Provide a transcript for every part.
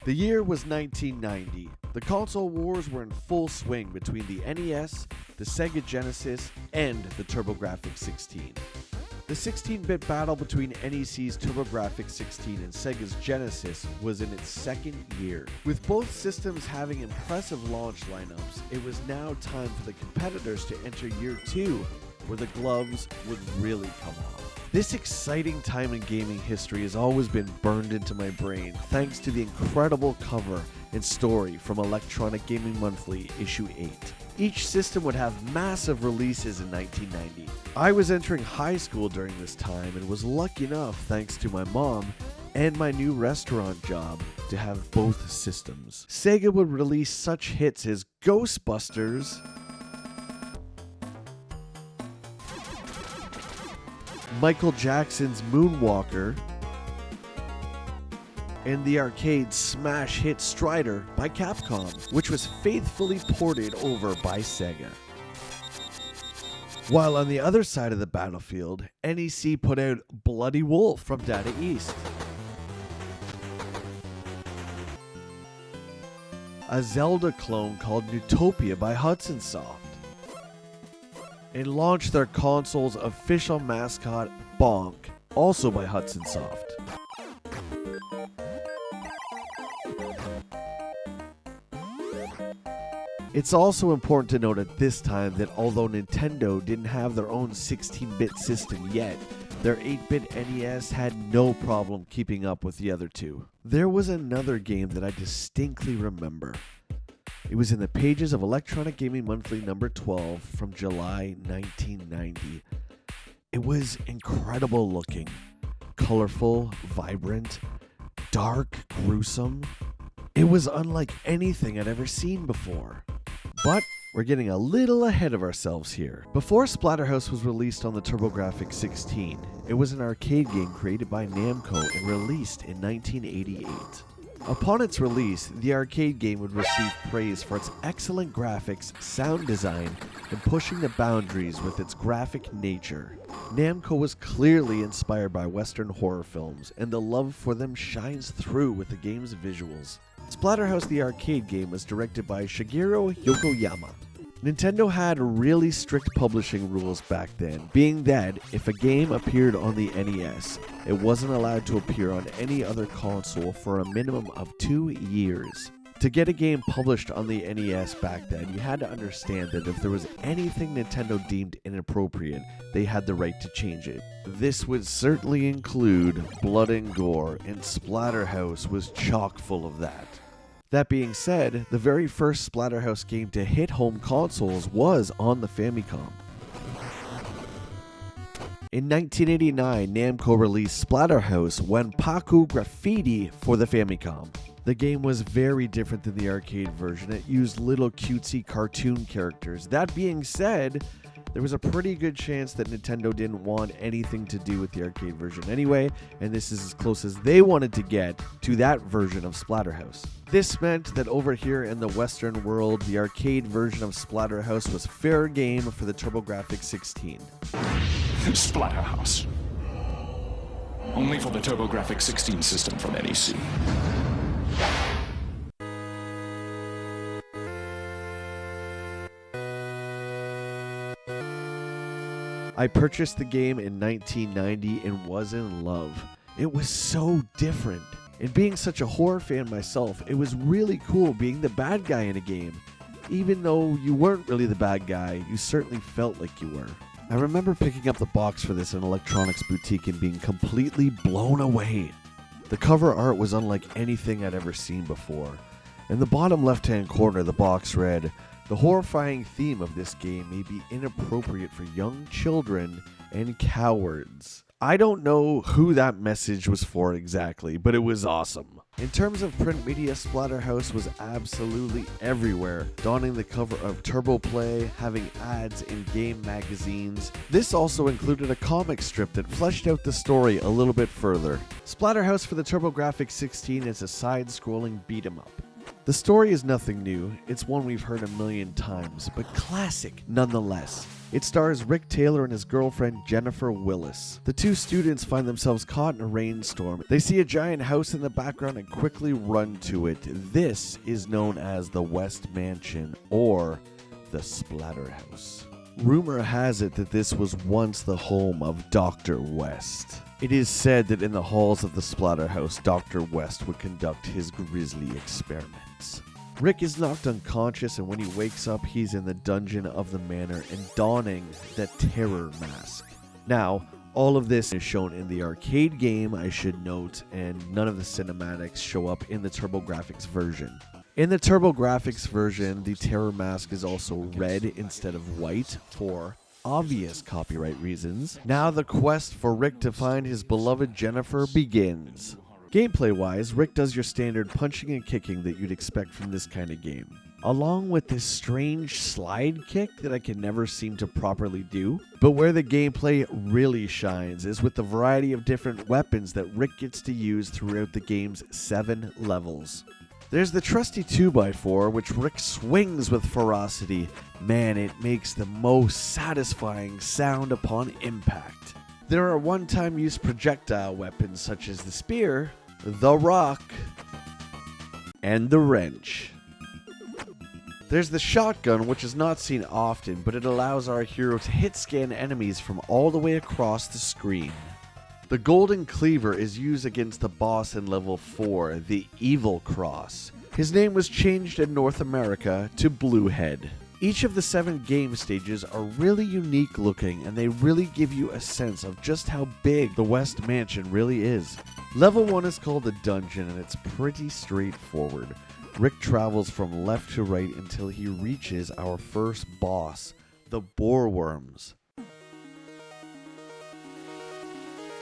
The year was 1990. The console wars were in full swing between the NES, the Sega Genesis, and the TurboGrafx-16. The 16-bit battle between NEC's TurboGrafx-16 and Sega's Genesis was in its second year. With both systems having impressive launch lineups, it was now time for the competitors to enter year 2, where the gloves would really come off. This exciting time in gaming history has always been burned into my brain thanks to the incredible cover and story from Electronic Gaming Monthly issue 8. Each system would have massive releases in 1990. I was entering high school during this time and was lucky enough, thanks to my mom and my new restaurant job, to have both systems. Sega would release such hits as Ghostbusters, Michael Jackson's Moonwalker, and the arcade smash hit Strider by Capcom, which was faithfully ported over by Sega. While on the other side of the battlefield, NEC put out Bloody Wolf from Data East, a Zelda clone called Utopia by Hudson Soft, and launched their console's official mascot, Bonk, also by Hudson Soft. It's also important to note at this time that although Nintendo didn't have their own 16-bit system yet, their 8-bit NES had no problem keeping up with the other two. There was another game that I distinctly remember. It was in the pages of Electronic Gaming Monthly number 12 from July 1990. It was incredible looking, colorful, vibrant, dark, gruesome. It was unlike anything I'd ever seen before. But we're getting a little ahead of ourselves here. Before Splatterhouse was released on the TurboGrafx-16, it was an arcade game created by Namco and released in 1988. Upon its release, the arcade game would receive praise for its excellent graphics, sound design, and pushing the boundaries with its graphic nature. Namco was clearly inspired by Western horror films, and the love for them shines through with the game's visuals. Splatterhouse the arcade game was directed by Shigeru Yokoyama. Nintendo had really strict publishing rules back then, being that if a game appeared on the NES, it wasn't allowed to appear on any other console for a minimum of 2 years. To get a game published on the NES back then, you had to understand that if there was anything Nintendo deemed inappropriate, they had the right to change it. This would certainly include blood and gore, and Splatterhouse was chock full of that. That being said, the very first Splatterhouse game to hit home consoles was on the Famicom. In 1989, Namco released Splatterhouse Wanpaku Graffiti for the Famicom. The game was very different than the arcade version. It used little cutesy cartoon characters. That being said, there was a pretty good chance that Nintendo didn't want anything to do with the arcade version anyway, and this is as close as they wanted to get to that version of Splatterhouse. This meant that over here in the Western world, the arcade version of Splatterhouse was fair game for the TurboGrafx-16. Splatterhouse. Only for the TurboGrafx-16 system from NEC. I purchased the game in 1990 and was in love. It was so different. And being such a horror fan myself, it was really cool being the bad guy in a game. Even though you weren't really the bad guy, you certainly felt like you were. I remember picking up the box for this in an electronics boutique and being completely blown away. The cover art was unlike anything I'd ever seen before. In the bottom left-hand corner, the box read, "The horrifying theme of this game may be inappropriate for young children and cowards." I don't know who that message was for exactly, but it was awesome. In terms of print media, Splatterhouse was absolutely everywhere, donning the cover of TurboPlay, having ads in game magazines. This also included a comic strip that fleshed out the story a little bit further. Splatterhouse for the TurboGrafx-16 is a side-scrolling beat-em-up. The story is nothing new, it's one we've heard a million times, but classic nonetheless. It stars Rick Taylor and his girlfriend Jennifer Willis. The two students find themselves caught in a rainstorm. They see a giant house in the background and quickly run to it. This is known as the West Mansion, or the Splatterhouse. Rumor has it that this was once the home of Dr. West. It is said that in the halls of the Splatterhouse, Dr. West would conduct his grisly experiments. Rick is knocked unconscious, and when he wakes up, he's in the dungeon of the manor and donning the terror mask. Now, all of this is shown in the arcade game, I should note, and none of the cinematics show up in the TurboGrafx version. In the TurboGrafx version, the terror mask is also red instead of white for obvious copyright reasons. Now the quest for Rick to find his beloved Jennifer begins. Gameplay-wise, Rick does your standard punching and kicking that you'd expect from this kind of game, along with this strange slide kick that I can never seem to properly do. But where the gameplay really shines is with the variety of different weapons that Rick gets to use throughout the game's 7 levels. There's the trusty 2x4, which Rick swings with ferocity. Man, it makes the most satisfying sound upon impact. There are one-time use projectile weapons such as the spear, the rock, and the wrench. There's the shotgun, which is not seen often, but it allows our hero to hit scan enemies from all the way across the screen. The golden cleaver is used against the boss in level 4, the Evil Cross. His name was changed in North America to Bluehead. Each of the 7 game stages are really unique looking, and they really give you a sense of just how big the West Mansion really is. Level 1 is called the Dungeon, and it's pretty straightforward. Rick travels from left to right until he reaches our first boss, the Boreworms.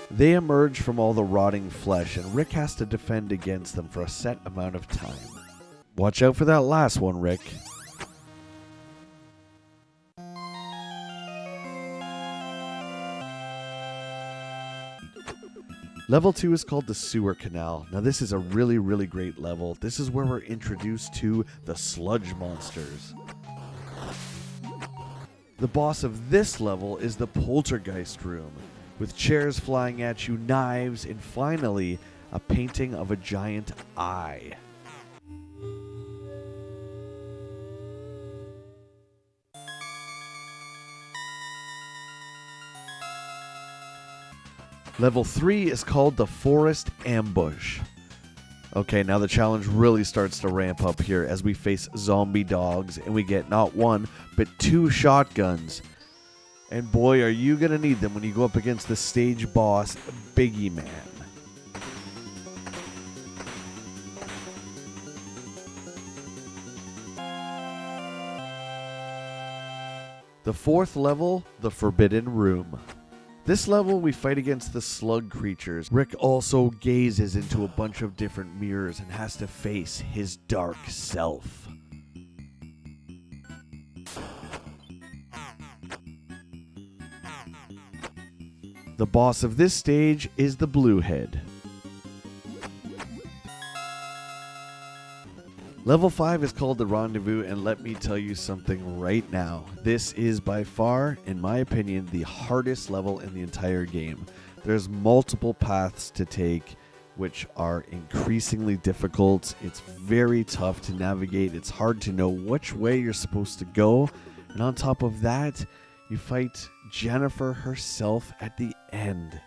They emerge from all the rotting flesh, and Rick has to defend against them for a set amount of time. Watch out for that last one, Rick. Level 2 is called the Sewer Canal. Now this is a really great level. This is where we're introduced to the sludge monsters. The boss of this level is the Poltergeist Room, with chairs flying at you, knives, and finally, a painting of a giant eye. Level 3 is called the Forest Ambush. Okay, now the challenge really starts to ramp up here as we face zombie dogs, and we get not one, but 2 shotguns. And boy, are you going to need them when you go up against the stage boss, Biggie Man. The 4th level, the Forbidden Room. This level, we fight against the slug creatures. Rick also gazes into a bunch of different mirrors and has to face his dark self. The boss of this stage is the Bluehead. Level 5 is called the Rendezvous, and let me tell you something right now. This is by far, in my opinion, the hardest level in the entire game. There's multiple paths to take, which are increasingly difficult. It's very tough to navigate. It's hard to know which way you're supposed to go. And on top of that, you fight Jennifer herself at the end.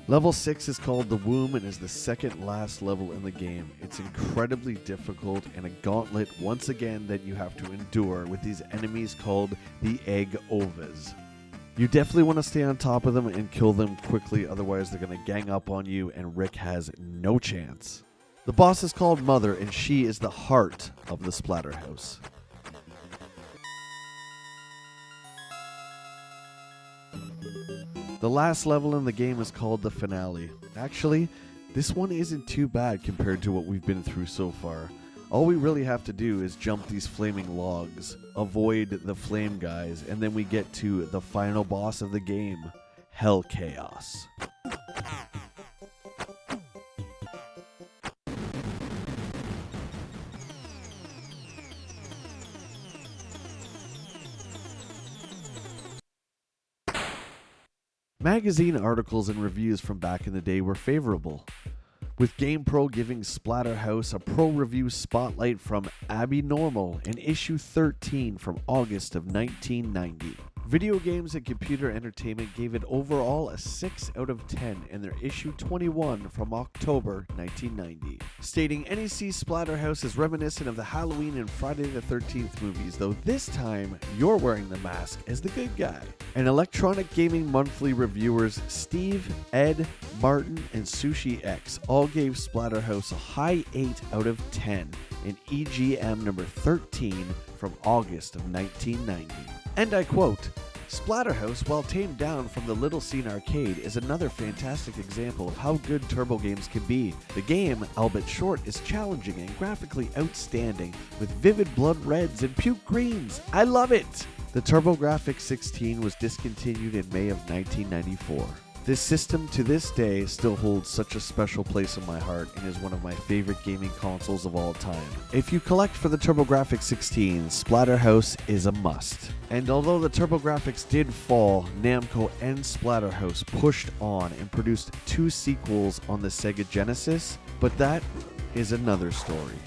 Level 6 is called the Womb and is the second last level in the game. It's incredibly difficult and a gauntlet once again that you have to endure with these enemies called the Egg Ovas. You definitely want to stay on top of them and kill them quickly, otherwise they're going to gang up on you and Rick has no chance. The boss is called Mother, and she is the heart of the Splatterhouse. The last level in the game is called the Finale. Actually, this one isn't too bad compared to what we've been through so far. All we really have to do is jump these flaming logs, avoid the flame guys, and then we get to the final boss of the game, Hell Chaos. Magazine articles and reviews from back in the day were favorable, with GamePro giving Splatterhouse a pro review spotlight from Abby Normal in issue 13 from August of 1990. Video Games and Computer Entertainment gave it overall a 6 out of 10 in their issue 21 from October 1990, stating NEC Splatterhouse is reminiscent of the Halloween and Friday the 13th movies, though this time you're wearing the mask as the good guy. And Electronic Gaming Monthly reviewers Steve, Ed, Martin, and Sushi X all gave Splatterhouse a high 8 out of 10 in EGM number 13 from August of 1990. And I quote, Splatterhouse, while tamed down from the Little Scene arcade, is another fantastic example of how good turbo games can be. The game, albeit short, is challenging and graphically outstanding, with vivid blood reds and puke greens. I love it! The TurboGrafx-16 was discontinued in May of 1994. This system to this day still holds such a special place in my heart and is one of my favorite gaming consoles of all time. If you collect for the TurboGrafx-16, Splatterhouse is a must. And although the TurboGrafx did fall, Namco and Splatterhouse pushed on and produced 2 sequels on the Sega Genesis, but that is another story.